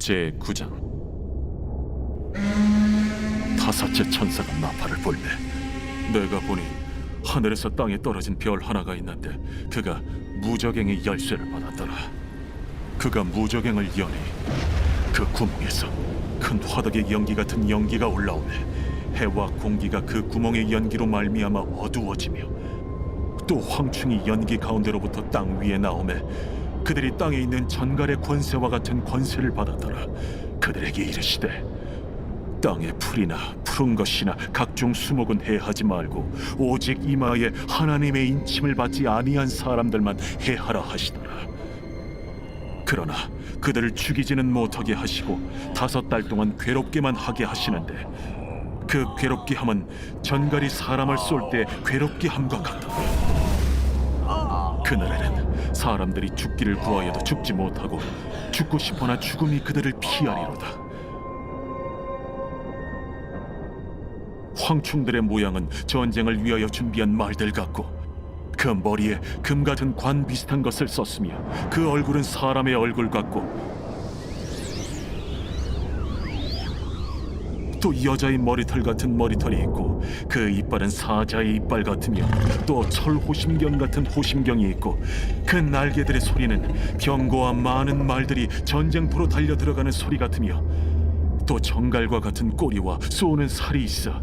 제9장. 다섯째 천사가 나팔을 불매 내가 보니 하늘에서 땅에 떨어진 별 하나가 있는데 그가 무저갱의 열쇠를 받았더라. 그가 무저갱을 여니 그 구멍에서 큰 화덕의 연기 같은 연기가 올라오매 해와 공기가 그 구멍의 연기로 말미암아 어두워지며 또 황충이 연기 가운데로부터 땅 위에 나오매 그들이 땅에 있는 전갈의 권세와 같은 권세를 받았더라. 그들에게 이르시되 땅의 풀이나 푸른 것이나 각종 수목은 해하지 말고 오직 이마에 하나님의 인침을 받지 아니한 사람들만 해하라 하시더라. 그러나 그들을 죽이지는 못하게 하시고 5달 동안 괴롭게만 하게 하시는데 그 괴롭게 함은 전갈이 사람을 쏠 때 괴롭게 함과 같더라. 그날에는 사람들이 죽기를 구하여도 죽지 못하고 죽고 싶어나 죽음이 그들을 피하리로다. 황충들의 모양은 전쟁을 위하여 준비한 말들 같고 그 머리에 금 같은 관 비슷한 것을 썼으며 그 얼굴은 사람의 얼굴 같고 또 여자의 머리털 같은 머리털이 있고 그 이빨은 사자의 이빨 같으며 또 철호심경 같은 호심경이 있고 그 날개들의 소리는 병거와 많은 말들이 전쟁터로 달려 들어가는 소리 같으며 또 정갈과 같은 꼬리와 쏘는 살이 있어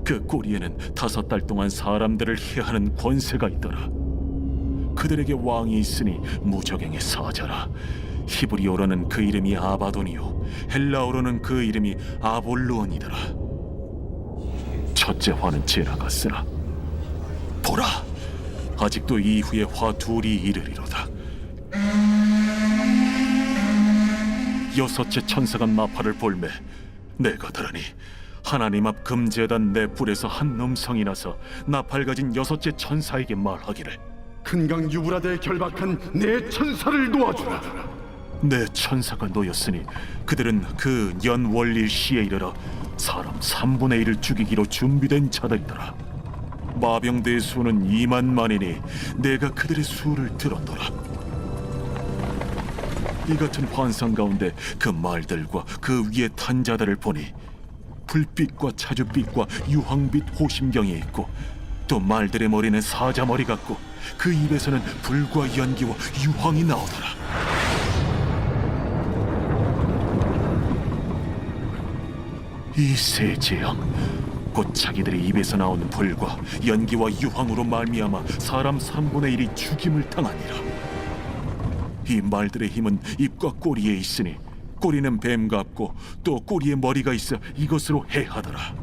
그 꼬리에는 5달 동안 사람들을 해하는 권세가 있더라. 그들에게 왕이 있으니 무저갱의 사자라. 히브리어로는 그 이름이 아바돈이요 헬라어로는 그 이름이 아볼루온이더라. 첫째 화는 지나갔으나 보라, 아직도 이후에 화 둘이 이르리로다. 여섯째 천사가 나팔을 불매 내가 들으니 하나님 앞 금제단 내 뿔에서 한 음성이 나서 나팔 가진 여섯째 천사에게 말하기를 큰 강 유브라데에 결박한 내 천사를 놓아주라. 내 천사가 놓였으니 그들은 그 연월일 시에 이르러 사람 3분의 1을 죽이기로 준비된 자들이더라. 마병대의 수는 2만만이니 내가 그들의 수를 들었더라. 이 같은 환상 가운데 그 말들과 그 위에 탄 자들을 보니 불빛과 차주빛과 유황빛 호심경이 있고 또 말들의 머리는 사자 머리 같고 그 입에서는 불과 연기와 유황이 나오더라. 이 세 재앙 곧 자기들의 입에서 나오는 불과 연기와 유황으로 말미암아 사람 3분의 1이 죽임을 당하니라. 이 말들의 힘은 입과 꼬리에 있으니 꼬리는 뱀 같고 또 꼬리에 머리가 있어 이것으로 해하더라.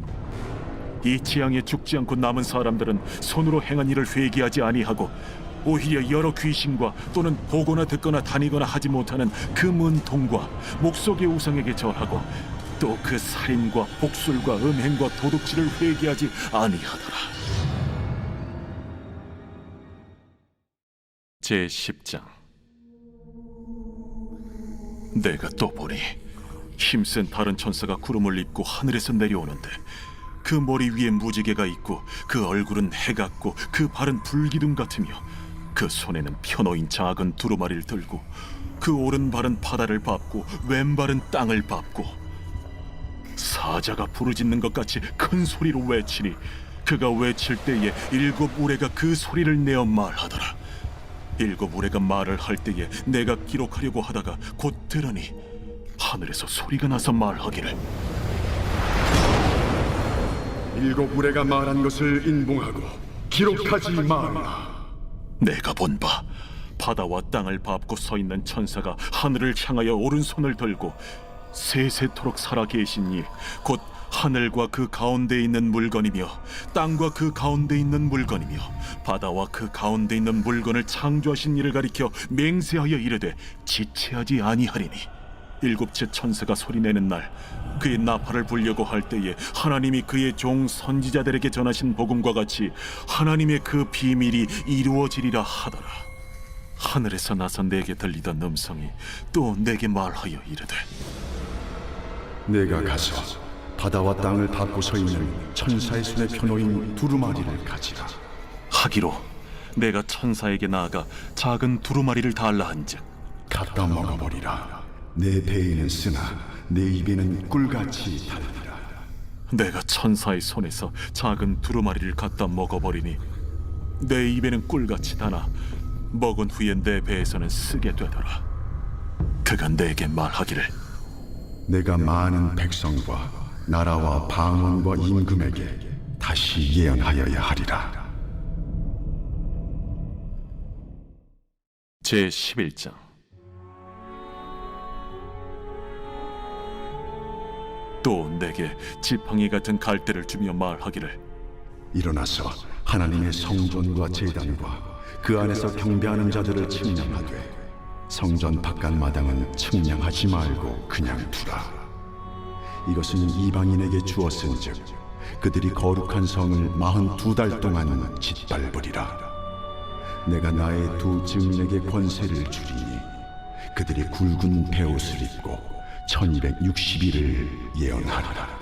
이 재앙에 죽지 않고 남은 사람들은 손으로 행한 일을 회개하지 아니하고 오히려 여러 귀신과 또는 보거나 듣거나 다니거나 하지 못하는 그 문통과 목석의 우상에게 절하고 또 그 살인과 복술과 음행과 도둑질을 회개하지 아니하더라. 제10장. 내가 또 보니 힘센 다른 천사가 구름을 입고 하늘에서 내려오는데 그 머리 위에 무지개가 있고 그 얼굴은 해 같고 그 발은 불기둥 같으며 그 손에는 펴놓인 작은 두루마리를 들고 그 오른발은 바다를 밟고 왼발은 땅을 밟고 사자가 부르짖는 것 같이 큰 소리로 외치니 그가 외칠 때에 7 우레가 그 소리를 내어 말하더라. 7 우레가 말을 할 때에 내가 기록하려고 하다가 곧 들으니 하늘에서 소리가 나서 말하기를 7 우레가 말한 것을 인봉하고 기록하지 말라. 내가 본 바 바다와 땅을 밟고 서 있는 천사가 하늘을 향하여 오른손을 들고 세세토록 살아 계신 이 곧 하늘과 그 가운데 있는 물건이며 땅과 그 가운데 있는 물건이며 바다와 그 가운데 있는 물건을 창조하신 이를 가리켜 맹세하여 이르되 지체하지 아니하리니 7째 천사가 소리내는 날 그의 나팔을 불려고 할 때에 하나님이 그의 종 선지자들에게 전하신 복음과 같이 하나님의 그 비밀이 이루어지리라 하더라. 하늘에서 나서 내게 들리던 음성이 또 내게 말하여 이르되 내가 가서 바다와 땅을 밟고 서 있는 천사의 손에 펴놓인 두루마리를 가지라. 하기로 내가 천사에게 나아가 작은 두루마리를 달라 한즉 갖다 먹어버리라. 내 배에는 쓰나 내 입에는 꿀같이 달리라. 내가 천사의 손에서 작은 두루마리를 갖다 먹어버리니 내 입에는 꿀같이 다나 먹은 후에 내 배에서는 쓰게 되더라. 그가 내게 말하기를 내가 많은 백성과 나라와 방언과 임금에게 다시 예언하여야 하리라. 제11장. 또 내게 지팡이 같은 갈대를 주며 말하기를 일어나서 하나님의 성전과 제단과 그 안에서 경배하는 자들을 측량하되 성전 바깥 마당은 측량하지 말고 그냥 두라. 이것은 이방인에게 주었은즉 그들이 거룩한 성을 42달 동안 짓밟으리라. 내가 나의 두 증인에게 권세를 주리니 그들이 굵은 베옷을 입고 1260일을 예언하리라.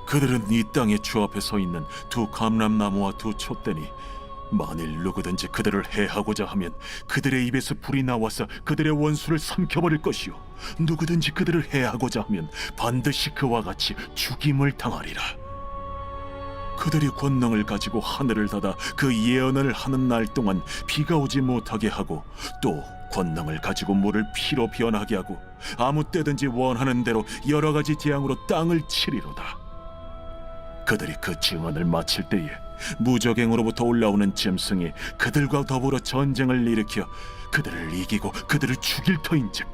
그들은 이 땅의 주 앞에 서 있는 두 감람나무와 두 촛대니 만일 누구든지 그들을 해하고자 하면 그들의 입에서 불이 나와서 그들의 원수를 삼켜버릴 것이요 누구든지 그들을 해하고자 하면 반드시 그와 같이 죽임을 당하리라. 그들이 권능을 가지고 하늘을 닫아 그 예언을 하는 날 동안 비가 오지 못하게 하고 또 권능을 가지고 물을 피로 변하게 하고 아무 때든지 원하는 대로 여러 가지 재앙으로 땅을 치리로다. 그들이 그 증언을 마칠 때에 무저갱으로부터 올라오는 짐승이 그들과 더불어 전쟁을 일으켜 그들을 이기고 그들을 죽일 터인즉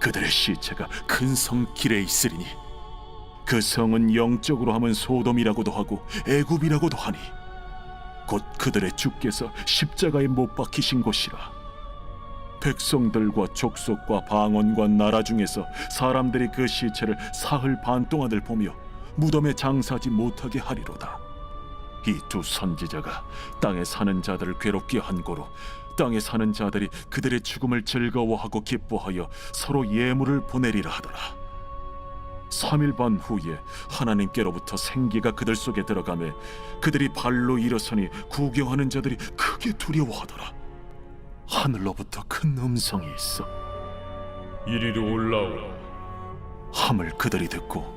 그들의 시체가 큰 성 길에 있으리니 그 성은 영적으로 하면 소돔이라고도 하고 애굽이라고도 하니 곧 그들의 주께서 십자가에 못 박히신 곳이라. 백성들과 족속과 방언과 나라 중에서 사람들이 그 시체를 사흘 반 동안을 보며 무덤에 장사하지 못하게 하리로다. 이 두 선지자가 땅에 사는 자들을 괴롭게 한 고로 땅에 사는 자들이 그들의 죽음을 즐거워하고 기뻐하여 서로 예물을 보내리라 하더라. 3일 반 후에 하나님께로부터 생기가 그들 속에 들어가매 그들이 발로 일어서니 구경하는 자들이 크게 두려워하더라. 하늘로부터 큰 음성이 있어 이리로 올라오라. 함을 그들이 듣고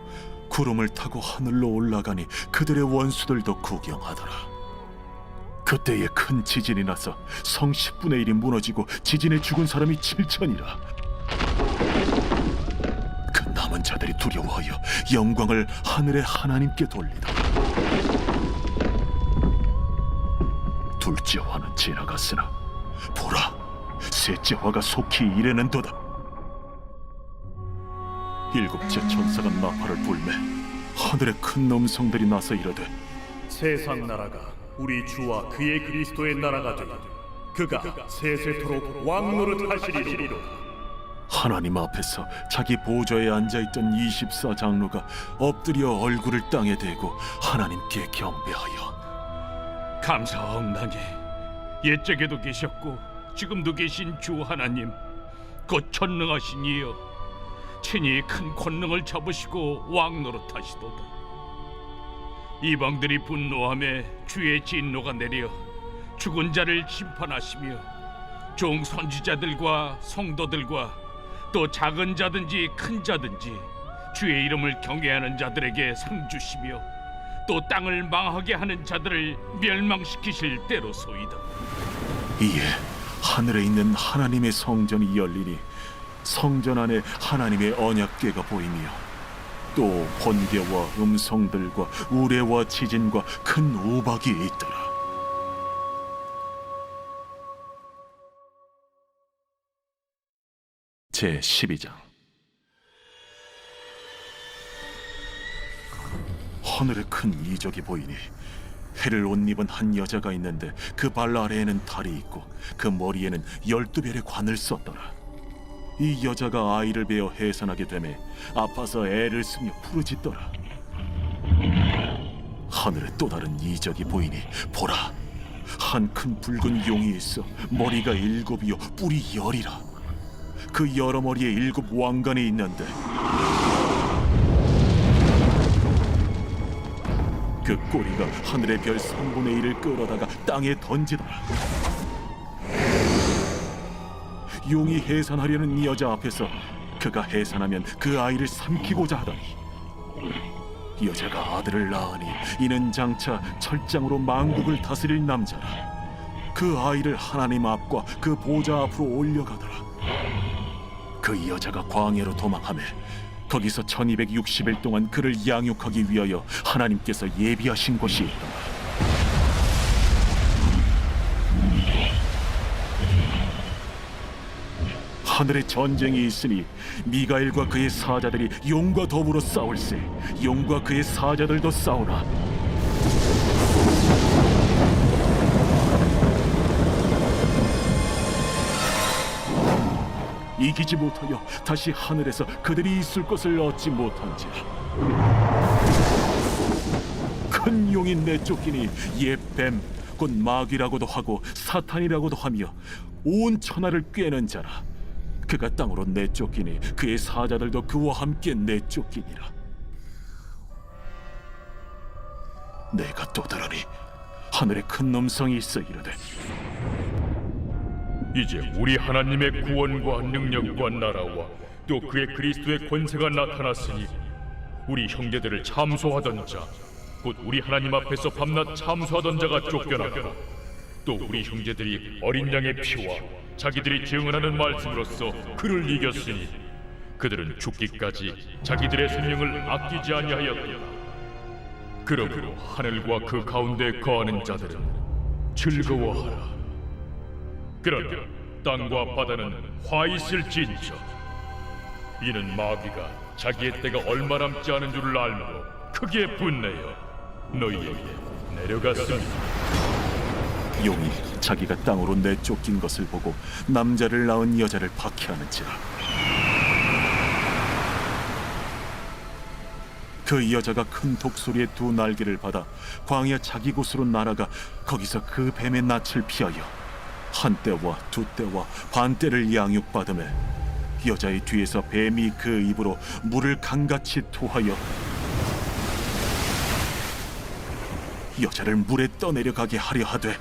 구름을 타고 하늘로 올라가니 그들의 원수들도 구경하더라. 그때에 큰 지진이 나서 성 10분의 1이 무너지고 지진에 죽은 사람이 7천이라. 그 남은 자들이 두려워하여 영광을 하늘의 하나님께 돌리더라. 둘째 화는 지나갔으나 보라, 셋째 화가 속히 이르는도다. 일곱째 천사가 나팔을 불매 하늘에 큰 음성들이 나서 이르되 세상 나라가 우리 주와 그의 그리스도의 나라가 되니 그가 세세토록 왕노릇 하시리로다. 하나님 앞에서 자기 보좌에 앉아있던 24장로가 엎드려 얼굴을 땅에 대고 하나님께 경배하여 감사하옵나니 옛적에도 계셨고 지금도 계신 주 하나님 곧 전능하신 이여 친히 큰 권능을 잡으시고 왕노릇하시도다. 이방들이 분노하며 주의 진노가 내려 죽은 자를 심판하시며 종 선지자들과 성도들과 또 작은 자든지 큰 자든지 주의 이름을 경외하는 자들에게 상 주시며 또 땅을 망하게 하는 자들을 멸망시키실 때로소이다. 이에 하늘에 있는 하나님의 성전이 열리니 성전 안에 하나님의 언약궤가 보이며 또 번개와 음성들과 우레와 지진과 큰 우박이 있더라. 제12장. 하늘에 큰 이적이 보이니 해를 옷 입은 한 여자가 있는데 그 발 아래에는 달이 있고 그 머리에는 12별의 관을 썼더라. 이 여자가 아이를 베어 해산하게 되매 아파서 애를 쓰며 부르짖더라. 하늘에 또 다른 이적이 보이니 보라, 한 큰 붉은 용이 있어 머리가 7이요 뿔이 10이라. 그 여러 머리에 7 왕관이 있는데 그 꼬리가 하늘의 별 3분의 1을 끌어다가 땅에 던지더라. 용이 해산하려는 이 여자 앞에서 그가 해산하면 그 아이를 삼키고자 하더니 여자가 아들을 낳으니 이는 장차 철장으로 만국을 다스릴 남자라. 그 아이를 하나님 앞과 그 보좌 앞으로 올려가더라. 그 여자가 광야로 도망하며 거기서 1260일 동안 그를 양육하기 위하여 하나님께서 예비하신 곳이 있더라. 하늘에 전쟁이 있으니 미가엘과 그의 사자들이 용과 더불어 싸울세. 용과 그의 사자들도 싸우나 이기지 못하여 다시 하늘에서 그들이 있을 것을 얻지 못한지라. 큰 용이 내쫓기니 옛 뱀 곧 마귀라고도 하고 사탄이라고도 하며 온 천하를 꿰는 자라. 그가 땅으로 내쫓기니 그의 사자들도 그와 함께 내쫓기니라. 내가 또 들으니 하늘에 큰 음성이 있어 이르되 이제 우리 하나님의 구원과 능력과 나라와 또 그의 그리스도의 권세가 나타났으니 우리 형제들을 참소하던 자 곧 우리 하나님 앞에서 밤낮 참소하던 자가 쫓겨났고 또 우리 형제들이 어린 양의 피와 자기들이 증언하는 말씀으로써 그를 이겼으니 그들은 죽기까지 자기들의 생명을 아끼지 아니하였다. 그러므로 하늘과 그 가운데 거하는 자들은 즐거워하라. 그러나 땅과 바다는 화 있을진저 이는 마귀가 자기의 때가 얼마 남지 않은 줄을 알므로 크게 분내어 너희에게 내려갔습니다. 용이 자기가 땅으로 내쫓긴 것을 보고 남자를 낳은 여자를 박해하는지라. 그 여자가 큰 독소리의 두 날개를 받아 광야 자기 곳으로 날아가 거기서 그 뱀의 낯을 피하여 한 때와 두 때와 반 때를 양육받으며 여자의 뒤에서 뱀이 그 입으로 물을 강같이 토하여 여자를 물에 떠내려가게 하려 하되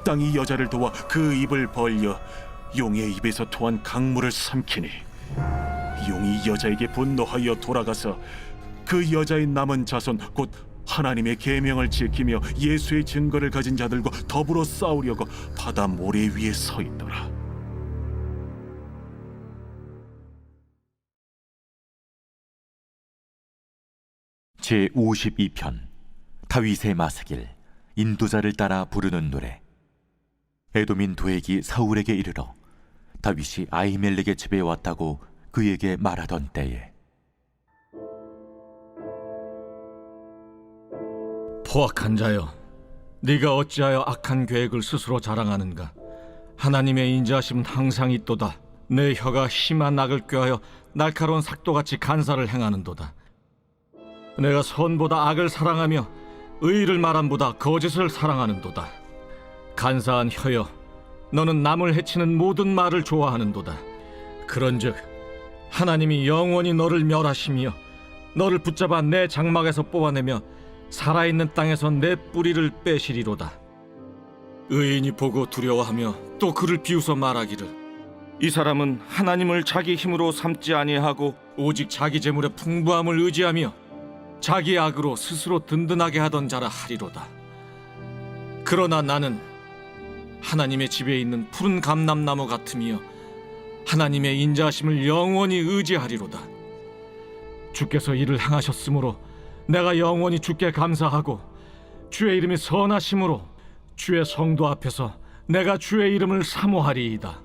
땅이 여자를 도와 그 입을 벌려 용의 입에서 토한 강물을 삼키니 용이 여자에게 분노하여 돌아가서 그 여자의 남은 자손 곧 하나님의 계명을 지키며 예수의 증거를 가진 자들과 더불어 싸우려고 바다 모래 위에 서 있더라. 제52편 다윗의 마스길 인도자를 따라 부르는 노래. 에돔인 도액이 사울에게 이르러 다윗이 아히멜렉의 집에 왔다고 그에게 말하던 때에 포악한 자여, 네가 어찌하여 악한 계획을 스스로 자랑하는가? 하나님의 인자하심은 항상 있도다. 내 혀가 심한 악을 꾀하여 날카로운 삭도같이 간사를 행하는도다. 내가 선보다 악을 사랑하며 의를 말함보다 거짓을 사랑하는도다. 간사한 혀여, 너는 남을 해치는 모든 말을 좋아하는도다. 그런즉 하나님이 영원히 너를 멸하시며 너를 붙잡아 내 장막에서 뽑아내며 살아있는 땅에서 내 뿌리를 빼시리로다. 의인이 보고 두려워하며 또 그를 비웃어 말하기를 이 사람은 하나님을 자기 힘으로 삼지 아니하고 오직 자기 재물의 풍부함을 의지하며 자기 악으로 스스로 든든하게 하던 자라 하리로다. 그러나 나는 하나님의 집에 있는 푸른 감람나무 같으며 하나님의 인자하심을 영원히 의지하리로다. 주께서 이를 행하셨으므로 내가 영원히 주께 감사하고 주의 이름이 선하심으로 주의 성도 앞에서 내가 주의 이름을 사모하리이다.